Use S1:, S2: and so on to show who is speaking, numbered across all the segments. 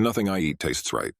S1: Nothing I eat tastes right.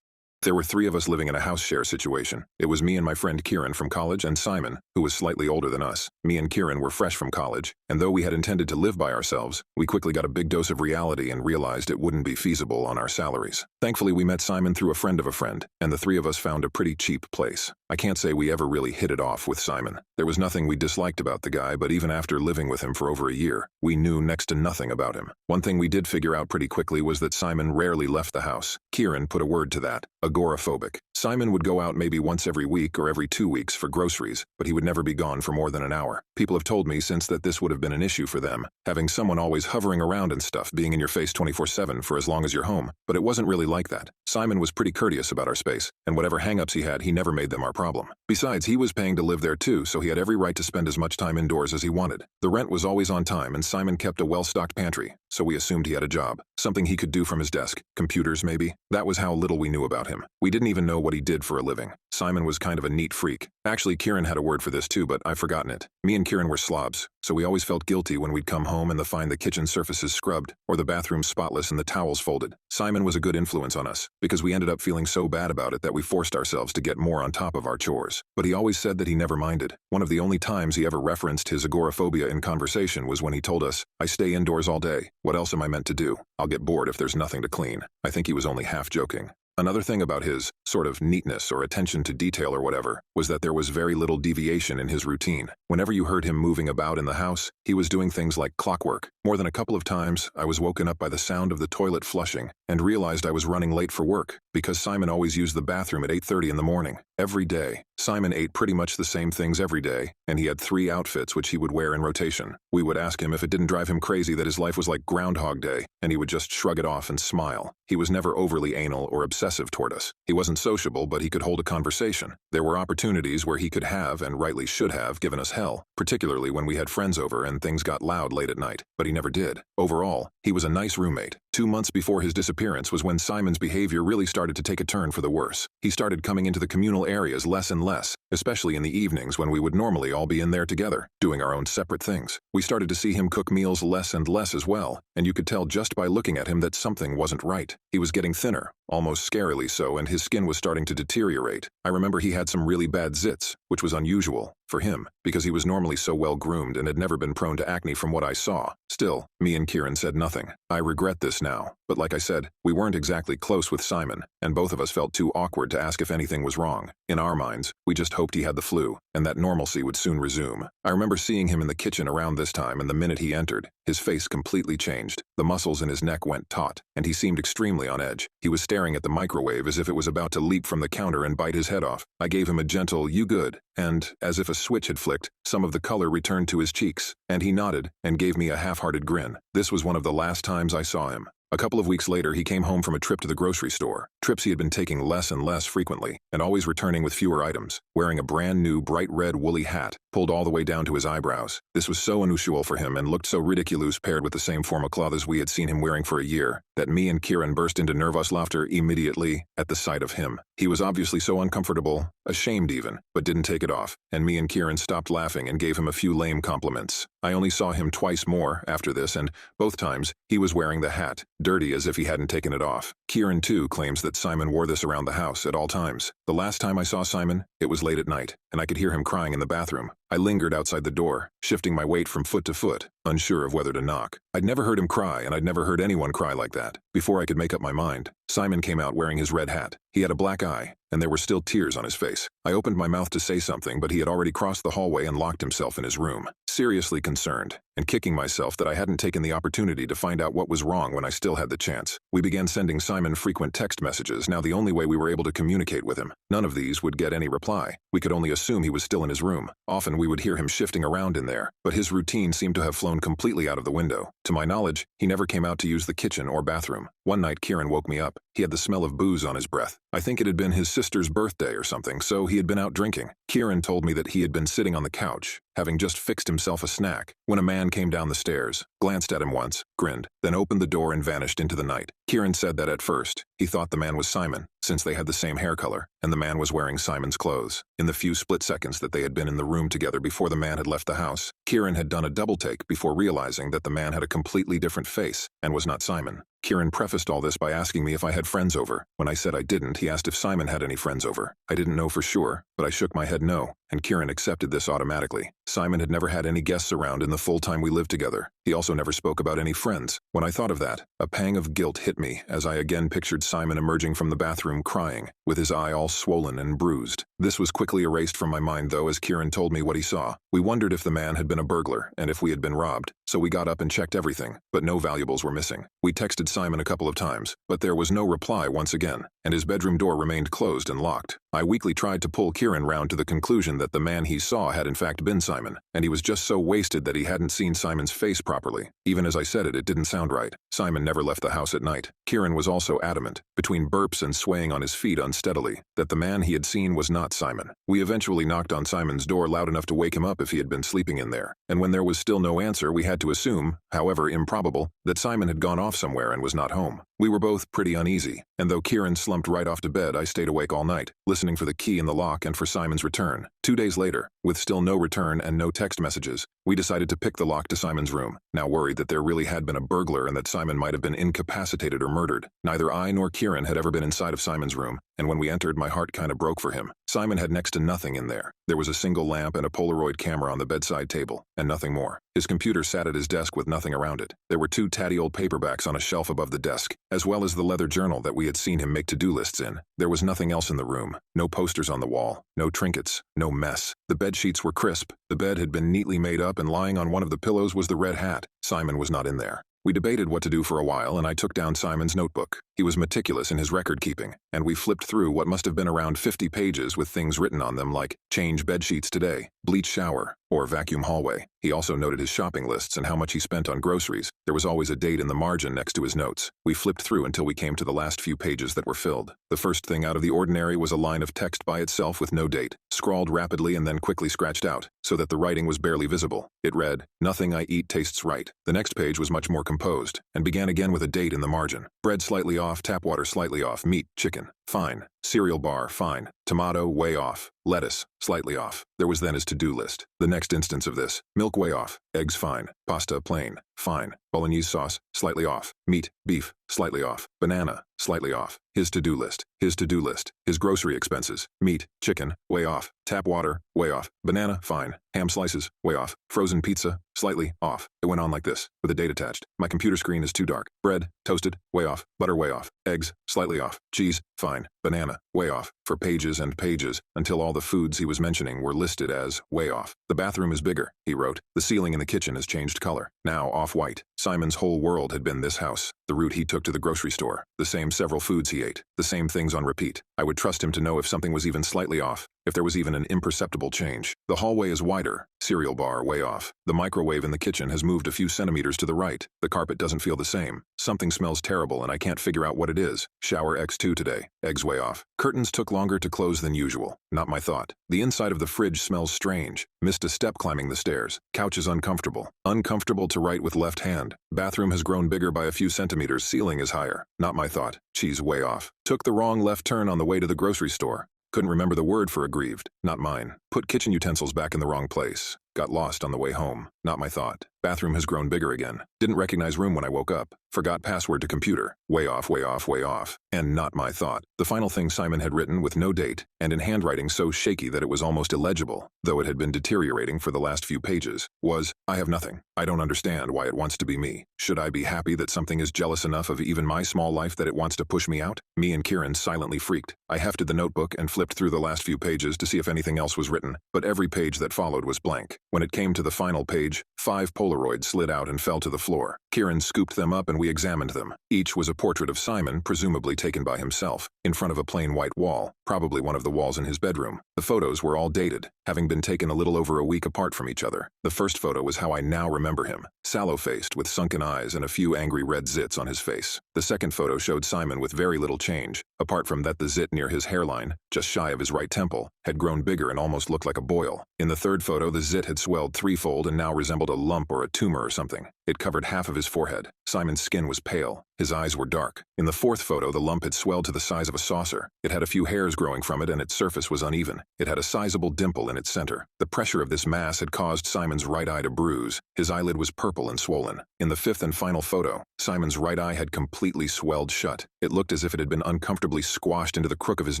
S1: There were three of us living in a house share situation. It was me and my friend Kieran from college and Simon, who was slightly older than us. Me and Kieran were fresh from college, and though we had intended to live by ourselves, we quickly got a big dose of reality and realized it wouldn't be feasible on our salaries. Thankfully, we met Simon through a friend of a friend, and the three of us found a pretty cheap place. I can't say we ever really hit it off with Simon. There was nothing we disliked about the guy, but even after living with him for over a year, we knew next to nothing about him. One thing we did figure out pretty quickly was that Simon rarely left the house. Kieran put a word to that: agoraphobic. Simon would go out maybe once every week or every 2 weeks for groceries, but he would never be gone for more than an hour. People have told me since that this would have been an issue for them, having someone always hovering around and stuff, being in your face 24/7 for as long as you're home. But it wasn't really like that. Simon was pretty courteous about our space, and whatever hang-ups he had, he never made them our problem. Besides, he was paying to live there too, so he had every right to spend as much time indoors as he wanted. The rent was always on time, and Simon kept a well-stocked pantry, so we assumed he had a job. Something he could do from his desk. Computers, maybe? That was how little we knew about him. We didn't even know what he did for a living. Simon was kind of a neat freak. Actually, Kieran had a word for this too, but I've forgotten it. Me and Kieran were slobs, so we always felt guilty when we'd come home and find the kitchen surfaces scrubbed, or the bathroom spotless and the towels folded. Simon was a good influence on us, because we ended up feeling so bad about it that we forced ourselves to get more on top of our chores. But he always said that he never minded. One of the only times he ever referenced his agoraphobia in conversation was when he told us, "I stay indoors all day. What else am I meant to do? I'll get bored if there's nothing to clean." I think he was only half joking. Another thing about his sort of neatness or attention to detail or whatever was that there was very little deviation in his routine. Whenever you heard him moving about in the house, he was doing things like clockwork. More than a couple of times, I was woken up by the sound of the toilet flushing and realized I was running late for work because Simon always used the bathroom at 8:30 in the morning. Every day. Simon ate pretty much the same things every day, and he had 3 outfits which he would wear in rotation. We would ask him if it didn't drive him crazy that his life was like Groundhog Day, and he would just shrug it off and smile. He was never overly anal or obsessive toward us. He wasn't sociable, but he could hold a conversation. There were opportunities where he could have, and rightly should have, given us hell, particularly when we had friends over and things got loud late at night, but he never did. Overall, he was a nice roommate. 2 months before his disappearance was when Simon's behavior really started to take a turn for the worse. He started coming into the communal areas less and less, especially in the evenings when we would normally all be in there together, doing our own separate things. We started to see him cook meals less and less as well, and you could tell just by looking at him that something wasn't right. He was getting thinner, almost scarily so, and his skin was starting to deteriorate. I remember he had some really bad zits, which was unusual for him, because he was normally so well groomed and had never been prone to acne from what I saw. Still, me and Kieran said nothing. I regret this now, but like I said, we weren't exactly close with Simon, and both of us felt too awkward to ask if anything was wrong. In our minds, we just hoped he had the flu, and that normalcy would soon resume. I remember seeing him in the kitchen around this time, and the minute he entered, his face completely changed. The muscles in his neck went taut, and he seemed extremely on edge. He was staring at the microwave as if it was about to leap from the counter and bite his head off. I gave him a gentle, "You good?" and, as if a switch had flicked, some of the color returned to his cheeks, and he nodded and gave me a half-hearted grin. This was one of the last times I saw him. A couple of weeks later, he came home from a trip to the grocery store, trips he had been taking less and less frequently, and always returning with fewer items, wearing a brand new bright red woolly hat, pulled all the way down to his eyebrows. This was so unusual for him and looked so ridiculous paired with the same form of cloth as we had seen him wearing for a year, that me and Kieran burst into nervous laughter immediately at the sight of him. He was obviously so uncomfortable, ashamed even, but didn't take it off, and me and Kieran stopped laughing and gave him a few lame compliments. I only saw him twice more after this, and both times, he was wearing the hat, dirty as if he hadn't taken it off. Kieran, too, claims that Simon wore this around the house at all times. The last time I saw Simon, it was late at night, and I could hear him crying in the bathroom. I lingered outside the door, shifting my weight from foot to foot, unsure of whether to knock. I'd never heard him cry, and I'd never heard anyone cry like that. Before I could make up my mind, Simon came out wearing his red hat. He had a black eye, and there were still tears on his face. I opened my mouth to say something, but he had already crossed the hallway and locked himself in his room. Seriously concerned, and kicking myself that I hadn't taken the opportunity to find out what was wrong when I still had the chance, we began sending Simon frequent text messages, now the only way we were able to communicate with him. None of these would get any reply. We could only assume he was still in his room. Often we would hear him shifting around in there, but his routine seemed to have flown completely out of the window. To my knowledge, he never came out to use the kitchen or bathroom. One night Kieran woke me up. He had the smell of booze on his breath. I think it had been his sister's birthday or something, so he had been out drinking. Kieran told me that he had been sitting on the couch, having just fixed himself a snack, when a man came down the stairs, glanced at him once, grinned, then opened the door and vanished into the night. Kieran said that at first, he thought the man was Simon, since they had the same hair color, and the man was wearing Simon's clothes. In the few split seconds that they had been in the room together before the man had left the house, Kieran had done a double take before realizing that the man had a completely different face and was not Simon. Kieran prefaced all this by asking me if I had friends over. When I said I didn't, he asked if Simon had any friends over. I didn't know for sure, but I shook my head no, and Kieran accepted this automatically. Simon had never had any guests around in the full time we lived together. He also never spoke about any friends. When I thought of that, a pang of guilt hit me as I again pictured Simon emerging from the bathroom crying, with his eye all swollen and bruised. This was quickly erased from my mind though as Kieran told me what he saw. We wondered if the man had been a burglar and if we had been robbed, so we got up and checked everything, but no valuables were missing. We texted Simon a couple of times, but there was no reply once again, and his bedroom door remained closed and locked. I weakly tried to pull Kieran round to the conclusion that the man he saw had in fact been Simon, and he was just so wasted that he hadn't seen Simon's face properly. Even as I said it, it didn't sound right. Simon never left the house at night. Kieran was also adamant, between burps and swaying on his feet unsteadily, that the man he had seen was not Simon. We eventually knocked on Simon's door loud enough to wake him up if he had been sleeping in there, and when there was still no answer, we had to assume, however improbable, that Simon had gone off somewhere and was not home. We were both pretty uneasy, and though Kieran slumped right off to bed, I stayed awake all night, listening for the key in the lock and for Simon's return. 2 days later, with still no return and no text messages, we decided to pick the lock to Simon's room, now worried that there really had been a burglar and that Simon might have been incapacitated or murdered. Neither I nor Kieran had ever been inside of Simon's room, and when we entered, my heart kinda broke for him. Simon had next to nothing in there. There was a single lamp and a Polaroid camera on the bedside table, and nothing more. His computer sat at his desk with nothing around it. There were 2 tatty old paperbacks on a shelf above the desk, as well as the leather journal that we had seen him make to-do lists in. There was nothing else in the room. No posters on the wall, no trinkets, no mess. The bed sheets were crisp. The bed had been neatly made up, and lying on one of the pillows was the red hat. Simon was not in there. We debated what to do for a while, and I took down Simon's notebook. He was meticulous in his record keeping, and we flipped through what must have been around 50 pages with things written on them like, change bed sheets today, bleach shower, or vacuum hallway. He also noted his shopping lists and how much he spent on groceries. There was always a date in the margin next to his notes. We flipped through until we came to the last few pages that were filled. The first thing out of the ordinary was a line of text by itself with no date, scrawled rapidly and then quickly scratched out, so that the writing was barely visible. It read, nothing I eat tastes right. The next page was much more composed, and began again with a date in the margin. Bread slightly off, tap water slightly off, meat, chicken, fine. Cereal bar, fine. Tomato, way off. Lettuce, slightly off. There was then his to-do list. The next instance of this. Milk, way off. Eggs, fine. Pasta, plain, fine. Bolognese sauce, slightly off. Meat, beef, slightly off. Banana, slightly off. His to-do list. His to-do list. His grocery expenses. Meat, chicken, way off. Tap water, way off. Banana, fine. Ham slices, way off. Frozen pizza, slightly off. It went on like this, with a date attached. My computer screen is too dark. Bread, toasted, way off. Butter, way off. Eggs, slightly off. Cheese, fine. Banana, way off. For pages and pages, until all the foods he was mentioning were listed as way off. The bathroom is bigger, he wrote. The ceiling in the kitchen has changed color. Now off-white. Simon's whole world had been this house. The route he took to the grocery store. The same several foods he ate. The same things on repeat. I would trust him to know if something was even slightly off. If there was even an imperceptible change. The hallway is wider. Cereal bar, way off. The microwave in the kitchen has moved a few centimeters to the right. The carpet doesn't feel the same. Something smells terrible and I can't figure out what it is. Shower X2 today. Eggs way off. Curtains took longer to close than usual. Not my thought. The inside of the fridge smells strange. Missed a step climbing the stairs. Couch is uncomfortable. Uncomfortable to write with left hand. Bathroom has grown bigger by a few centimeters. Ceiling is higher. Not my thought. Cheese way off. Took the wrong left turn on the way to the grocery store. Couldn't remember the word for aggrieved. Not mine. Put kitchen utensils back in the wrong place. Got lost on the way home. Not my thought. Bathroom has grown bigger again. Didn't recognize room when I woke up. Forgot password to computer. Way off, way off, way off. And not my thought. The final thing Simon had written with no date, and in handwriting so shaky that it was almost illegible, though it had been deteriorating for the last few pages, was, I have nothing. I don't understand why it wants to be me. Should I be happy that something is jealous enough of even my small life that it wants to push me out? Me and Kieran silently freaked. I hefted the notebook and flipped through the last few pages to see if anything else was written, but every page that followed was blank. When it came to the final page, 5 Polaroids slid out and fell to the floor. Kieran scooped them up and we examined them. Each was a portrait of Simon, presumably taken by himself, in front of a plain white wall, probably one of the walls in his bedroom. The photos were all dated, having been taken a little over a week apart from each other. The first photo was how I now remember him, sallow-faced with sunken eyes and a few angry red zits on his face. The second photo showed Simon with very little change, apart from that the zit near his hairline, just shy of his right temple, had grown bigger and almost looked like a boil. In the third photo, the zit had swelled threefold and now resembled a lump or a tumor or something. It covered half of his forehead. Simon's skin was pale. His eyes were dark. In the fourth photo, the lump had swelled to the size of a saucer. It had a few hairs growing from it, and its surface was uneven. It had a sizable dimple in its center. The pressure of this mass had caused Simon's right eye to bruise. His eyelid was purple and swollen. In the fifth and final photo, Simon's right eye had completely swelled shut. It looked as if it had been uncomfortably squashed into the crook of his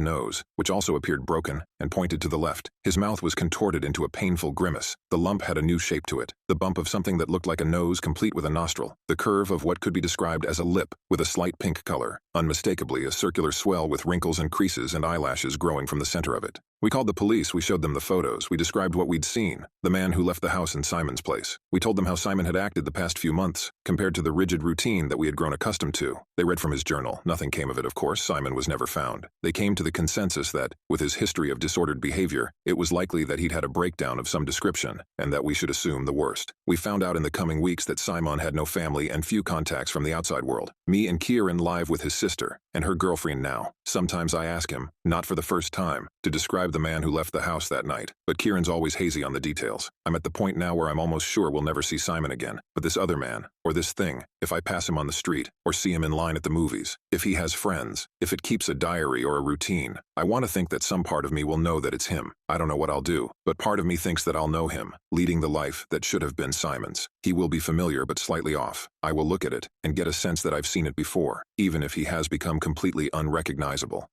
S1: nose, which also appeared broken and pointed to the left. His mouth was contorted into a painful grimace. The lump had a new shape to it, the bump of something that looked like a nose complete with a nostril, the curve of what could be described as a lip with a slight pink color, unmistakably a circular swell with wrinkles and creases and eyelashes growing from the center of it. We called the police, we showed them the photos, we described what we'd seen, the man who left the house in Simon's place. We told them how Simon had acted the past few months, compared to the rigid routine that we had grown accustomed to. They read from his journal. Nothing came of it, of course. Simon was never found. They came to the consensus that, with his history of disordered behavior, it was likely that he'd had a breakdown of some description, and that we should assume the worst. We found out in the coming weeks that Simon had no family and few contacts from the outside world. Me and Kieran live with his sister, and her girlfriend now. Sometimes I ask him, not for the first time, to describe the man who left the house that night, but Kieran's always hazy on the details. I'm at the point now where I'm almost sure we'll never see Simon again, but this other man, or this thing, if I pass him on the street, or see him in line at the movies, if he has friends, if it keeps a diary or a routine, I want to think that some part of me will know that it's him. I don't know what I'll do, but part of me thinks that I'll know him, leading the life that should have been Simon's. He will be familiar but slightly off. I will look at it and get a sense that I've seen it before, even if he has become completely unrecognizable.